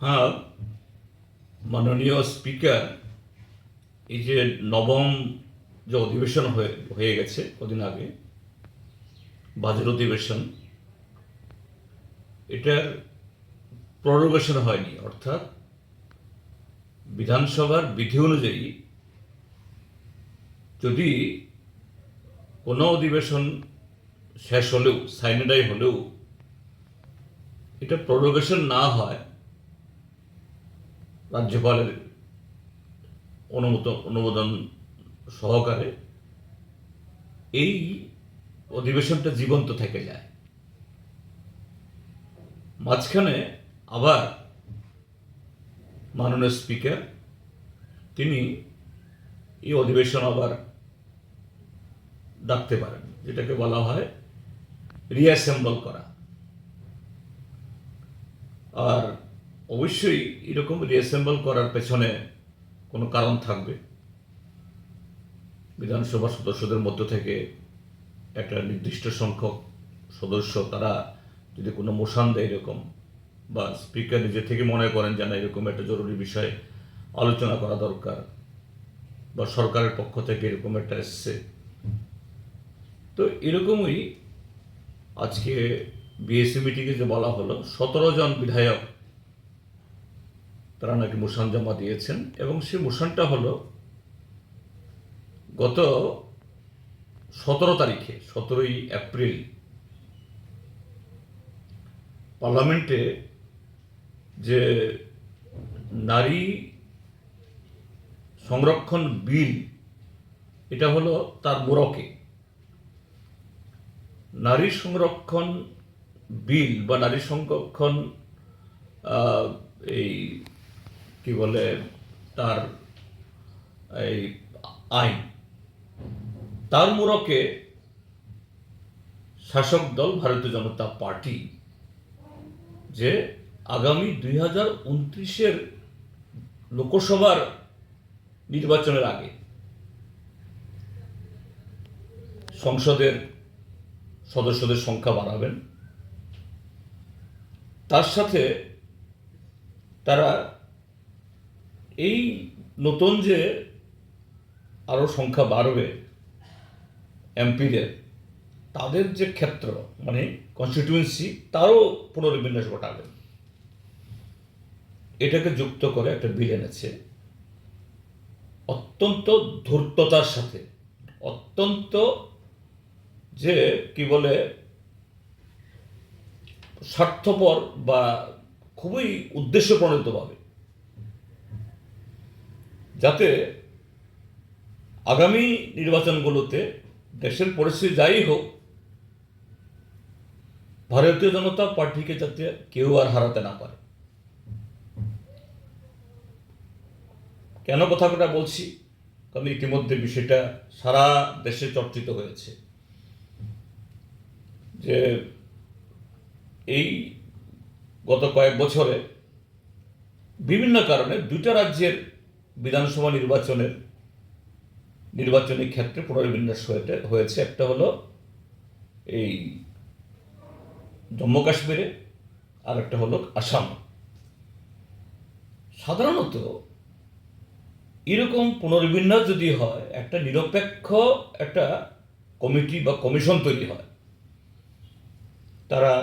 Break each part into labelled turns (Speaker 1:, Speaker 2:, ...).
Speaker 1: হ্যাঁ, মাননীয় স্পিকার, এই যে নবম যে অধিবেশন হয়ে হয়ে গেছে কদিন আগে, বাজেট অধিবেশন, এটার প্ররোগেশন হয়নি। অর্থাৎ বিধানসভার বিধি অনুযায়ী যদি কোনো অধিবেশন শেষ হলেও, সাইনেডাই হলেও, এটা প্ররোগেশন না হয় রাজ্যপালের অনুমোদন সহকারে, এই অধিবেশনটা জীবন্ত থেকে যায়। মাঝখানে আবার মাননীয় স্পিকার তিনি এই অধিবেশন আবার ডাকতে পারেন, যেটাকে বলা হয় রিঅ্যাসেম্বল করা। আর অবশ্যই এরকম রিঅ্যাসেম্বল করার পেছনে কোনো কারণ থাকবে। বিধানসভা সদস্যদের মধ্য থেকে একটা নির্দিষ্ট সংখ্যক সদস্য তারা যদি কোনো মোশন দেয় এরকম, বা স্পিকার নিজে থেকে মনে করেন যে না এরকম একটা জরুরি বিষয়ে আলোচনা করা দরকার, বা সরকারের পক্ষ থেকে এরকম একটা এসছে, তো এরকমই আজকে বিএসসি মিটিংয়ে যে বলা হলো 17 জন বিধায়ক তারা নাকি মোশন জমা দিয়েছেন, এবং সেই মোশনটা হলো গত 17 তারিখে, 17ই এপ্রিল পার্লামেন্টে যে নারী সংরক্ষণ বিল, এটা হলো তার মোড়কে। নারী সংরক্ষণ বিল বা নারী সংরক্ষণ এই কি বলে তার এই আইন, তার মোড়কে শাসক দল ভারতীয় জনতা পার্টি যে আগামী 2029-এর লোকসভার নির্বাচনের আগে সংসদের সদস্যদের সংখ্যা বাড়াবেন, তার সাথে তারা এই নতুন যে আরও সংখ্যা বাড়বে এমপিদের, তাদের যে ক্ষেত্র মানে কনস্টিটিউয়েন্সি, তারও পুনর্বিন্যাস ঘটাবেন। এটাকে যুক্ত করে একটা বিল এনেছে অত্যন্ত ধূর্ততার সাথে, অত্যন্ত যে কি বলে স্বার্থপর বা খুবই উদ্দেশ্যপ্রণোদিতভাবে, যাতে আগামী নির্বাচনগুলোতে দেশের পরিস্থিতি যাই হোক, ভারতীয় জনতা পার্টিকে যাতে কেউ আর হারাতে না পারে। কেন কথাটা বলছি? কারণ ইতিমধ্যে বিষয়টা সারা দেশে চর্চিত হয়েছে যে এই গত কয়েক বছরে বিভিন্ন কারণে দুটা রাজ্যের বিধানসভা নির্বাচনী ক্ষেত্রে পুনর্বিন্যাস হয়েছে। একটা হলো এই জম্মু কাশ্মীরে, আর একটা হলো আসাম। সাধারণত এরকম পুনর্বিন্যাস যদি হয়, একটা নিরপেক্ষ একটা কমিটি বা কমিশন তৈরি হয়, তারা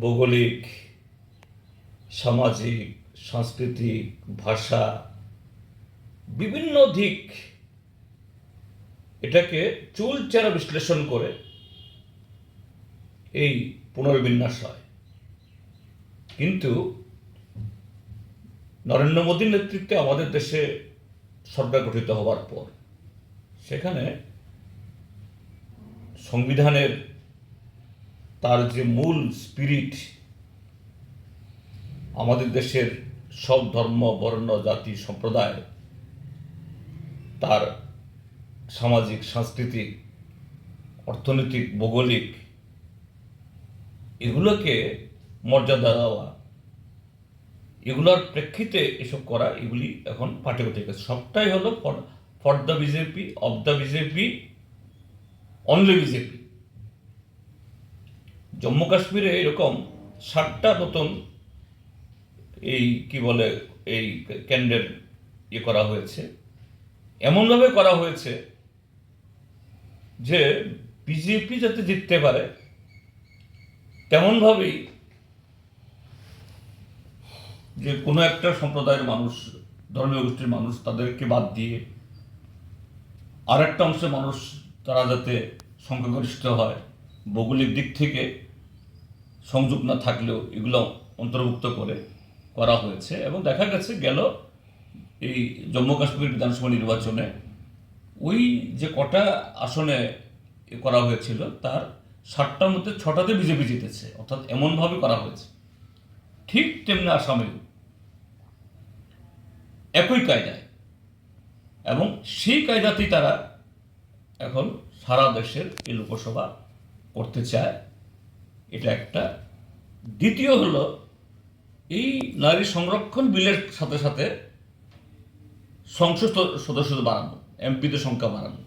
Speaker 1: ভৌগোলিক, সামাজিক, সাংস্কৃতিক, ভাষা, বিভিন্ন দিক এটাকে চুলচেরা বিশ্লেষণ করে এই পুনর্বিন্যাস হয়। কিন্তু নরেন্দ্র মোদীর নেতৃত্বে আমাদের দেশে সরকার গঠিত হওয়ার পর সেখানে সংবিধানের তার যে মূল স্পিরিট, আমাদের দেশের সব ধর্ম, বর্ণ, জাতি, সম্প্রদায়, তার সামাজিক, সাংস্কৃতিক, অর্থনৈতিক, ভৌগোলিক, এগুলোকে মর্যাদা দেওয়া, এগুলোর প্রেক্ষিতে এসব করা, এগুলি এখন পাঠ্যপুস্তকে সবটাই হলো for the BJP, of the BJP, only BJP. Jammu কাশ্মীরে এরকম 7টা নতুন এই কি বলে এই ক্যান্ডিডেট করা হয়েছে, এমনভাবে করা হয়েছে যে বিজেপি যাতে জিততে পারে তেমনভাবেই যে কোনো একটা সম্প্রদায়ের মানুষ, ধর্মীয় গোষ্ঠীর মানুষ, তাদেরকে বাদ দিয়ে আর একটা অংশের মানুষ তারা যাতে সংখ্যাগরিষ্ঠ হয়, ভৌগোলিক দিক থেকে সংযোগ না থাকলেও এগুলো অন্তর্ভুক্ত করে করা হয়েছে। এবং দেখা গেছে গেল এই জম্মু কাশ্মীর বিধানসভা নির্বাচনে ওই যে কটা আসনে করা হয়েছিল তার 7টার মধ্যে 6টাতে বিজেপি জিতেছে, অর্থাৎ এমনভাবে করা হয়েছে। ঠিক তেমনি আসামেও একই কায়দায়, এবং সেই কায়দাতেই তারা এখন সারা দেশের এই লোকসভা করতে চায়। এটা একটা। দ্বিতীয় হলো এই নারী সংরক্ষণ বিলের সাথে সাথে সংসদ সদস্য বাড়ানো, এমপিদের সংখ্যা বাড়ানো।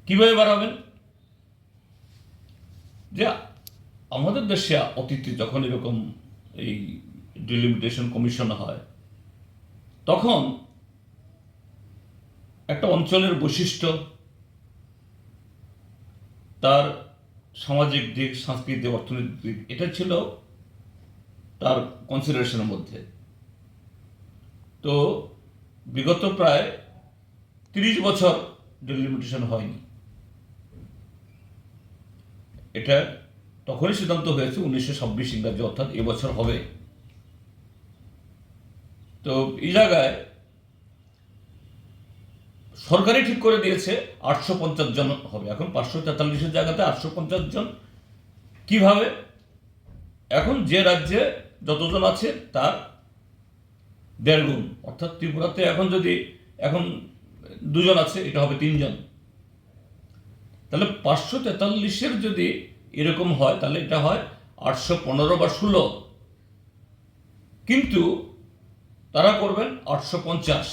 Speaker 1: কিভাবে বাড়াবেন? যে আমাদের দেশে অতীতে যখন এরকম এই ডিলিমিটেশন কমিশন হয়, তখন একটা অঞ্চলের বৈশিষ্ট্য, তার সামাজিক দিক, সাংস্কৃতিক, অর্থনৈতিক দিক, এটা ছিল তার কনসিডারেশনের মধ্যে। তো বিগত প্রায় 30 বছর ডিলিমিটেশন হয়নি। এটা তখনই সিদ্ধান্ত হয়েছে 1926 ইংরাজি, অর্থাৎ এবছর হবে। তো এই জায়গায় সরকারই ঠিক করে দিয়েছে 850 জন হবে। এখন 543-এর জায়গাতে 850 জন। কিভাবে? এখন যে রাজ্যে যতজন আছে তার 1.5 গুণ, অর্থাৎ ত্রিপুরাতে এখন 2 জন আছে, এটা হবে 3 জন। তাহলে 543-এর যদি এরকম হয় তাহলে এটা হয় 815 বা 16, কিন্তু তারা করবেন 850।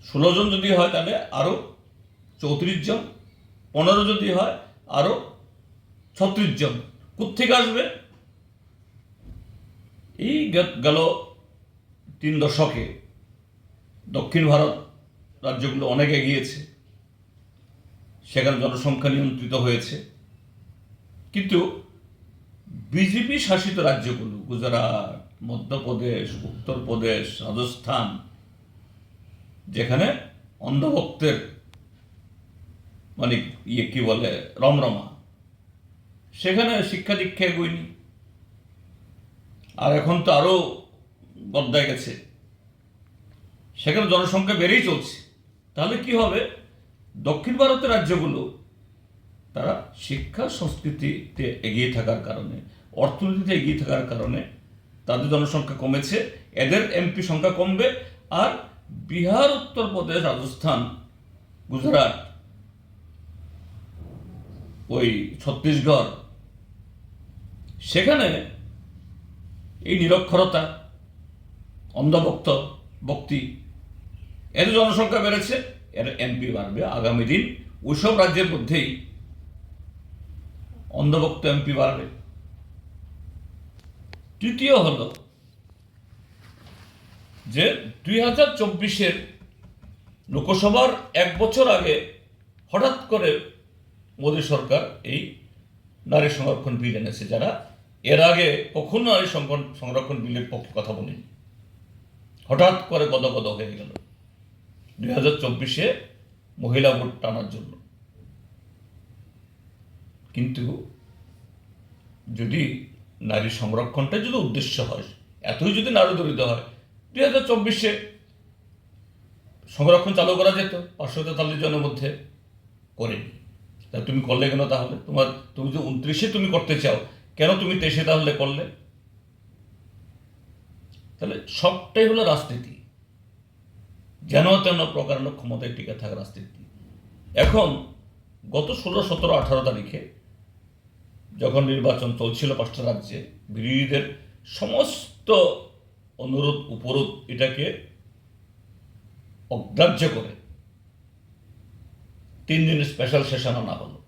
Speaker 1: 16 জন যদি হয় তাহলে আরো 34 জন, 15 যদি হয় আরো 36 জন। কোত্থেকে আসবে? এই গেল 3 দশকে দক্ষিণ ভারত রাজ্যগুলো অনেক এগিয়েছে, সেখানে জনসংখ্যা নিয়ন্ত্রিত হয়েছে। কিন্তু বিজেপি শাসিত রাজ্যগুলো, গুজরাট, মধ্যপ্রদেশ, উত্তরপ্রদেশ, রাজস্থান, যেখানে অন্ধভক্তের মানে কি বলে রমরমা, সেখানে শিক্ষা দীক্ষা এগোয়নি। আর এখন তো আরো বদলায় গেছে, সেখানে জনসংখ্যা বেড়েই চলছে। তাহলে কি হবে? দক্ষিণ ভারতের রাজ্যগুলো তারা শিক্ষা সংস্কৃতিতে এগিয়ে থাকার কারণে, অর্থনীতিতে এগিয়ে থাকার কারণে তাদের জনসংখ্যা কমেছে, এদের এমপি সংখ্যা কমবে। আর বিহার, উত্তরপ্রদেশ, রাজস্থান, গুজরাট, ওই ছত্তিশগড়, সেখানে এই নিরক্ষরতা, ভক্তি, এদের জনসংখ্যা বেড়েছে, এর এমপি বাড়বে। আগামী দিন ওইসব রাজ্যের মধ্যেই অন্ধভক্ত এমপি বাড়বে। তৃতীয় হলো যে 2024-এর লোকসভার 1 বছর আগে হঠাৎ করে মোদী সরকার এই নারী সংরক্ষণ বিল এনেছে, যারা এর আগে কখনো নারী সংরক্ষণ বিলের পক্ষে কথা বলেনি। হঠাৎ করে গদগদ হয়ে গেল 2024-এ মহিলা ভোট টানার জন্য। কিন্তু যদি নারী সংরক্ষণটা যদি উদ্দেশ্য হয়, এতই যদি নারী দরিদ্র হয়, 2024-এ সংরক্ষণ চালু করা যেত 543 জনের মধ্যে। করেনি। তা তুমি করলে কেন? তাহলে তুমি যে 29-এ তুমি করতে চাও, কেন তুমি 23-এ তাহলে করলে? তাহলে সবটাই হলো রাজনীতি, যেন তেন প্রকার ক্ষমতায় টিকে থাকা রাজনীতি। এখন গত 16, 17, 18 তারিখে যখন নির্বাচন চলছিল 5টা রাজ্যে, বিরোধীদের সমস্ত অনুরোধ উপরোধ এটাকে অগ্রাহ্য করে 3 দিনের স্পেশাল সেশন আনা হলো।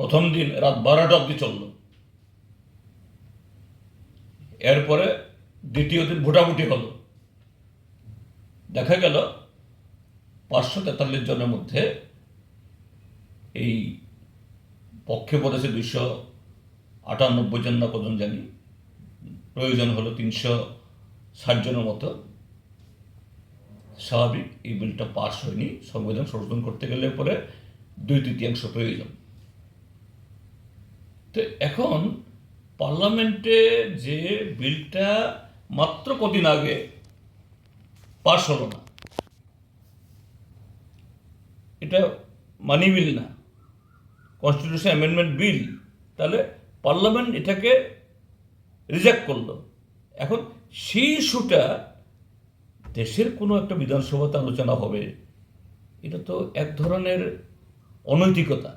Speaker 1: প্রথম দিন রাত 12টা অবধি চলল। এরপরে দ্বিতীয় দিন ভোটাভুটি হলো। দেখা গেল 543 জনের মধ্যে এই পক্ষে বলেছে 298 জন না কজন জানি, প্রয়োজন হলো 360 জনের মতো। স্বাভাবিক এই বিলটা পাস হয়নি। সংবিধান সংশোধন করতে গেলে পরে 2/3 প্রয়োজন। তো এখন পার্লামেন্টে যে বিলটা মাত্র কদিন আগে পাস হলো না, এটা মানি বিল না, কনস্টিটিউশন অ্যামেন্ডমেন্ট বিল, তাহলে পার্লামেন্ট এটাকে রিজেক্ট করলো। এখন সেই ইস্যুটা দেশের কোনো একটা বিধানসভাতে আলোচনা হবে, এটা তো এক ধরনের অনৈতিকতা,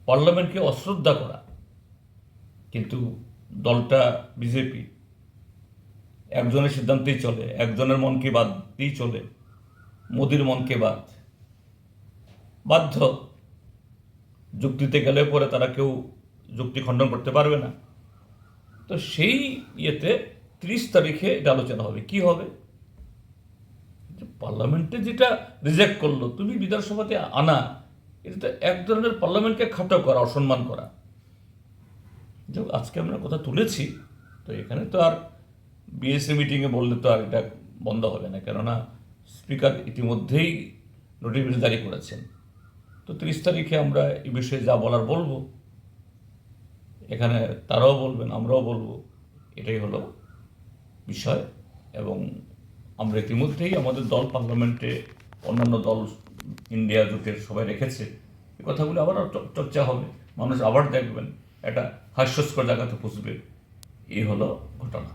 Speaker 1: পার্লামেন্টকে অশ্রদ্ধা করা। কিন্তু দলটা বিজেপি, একজনের সিদ্ধান্তেই চলে, একজনের মনকে বাদ দিয়েই চলে, মোদির মনকে বাধ্য। যুক্তিতে গেলে পরে তারা কেউ যুক্তি খণ্ডন করতে পারবে না। তো সেই ইয়েতে 30 তারিখে এটা আলোচনা হবে। কি হবে? পার্লামেন্টে যেটা রিজেক্ট করলো, তুমি বিধানসভাতে আনা, এটা তো এক ধরনের পার্লামেন্টকে খাটো করা, অসম্মান করা। আজকে আমরা কথা তুলেছি, তো এখানে তো আর বিএসসি মিটিংয়ে বললে তো আর এটা বন্ধ হবে না, কেননা স্পিকার ইতিমধ্যেই নোটিফিকেশন জারি করেছেন। তো 30 তারিখে আমরা এই বিষয়ে যা বলার বলবো, এখানে তারাও বলবেন, আমরাও বলবো, এটাই হলো বিষয়। এবং আমরা ইতিমধ্যেই আমাদের দল পার্লামেন্টে, অন্যান্য দল ইন্ডিয়া জোটের সবাই রেখেছে, এই কথাগুলো আবার চর্চা হবে, মানুষ আবার দেখবেন, একটা হাস্যস্কর জায়গাতে পৌঁছবে। এই হলো ঘটনা।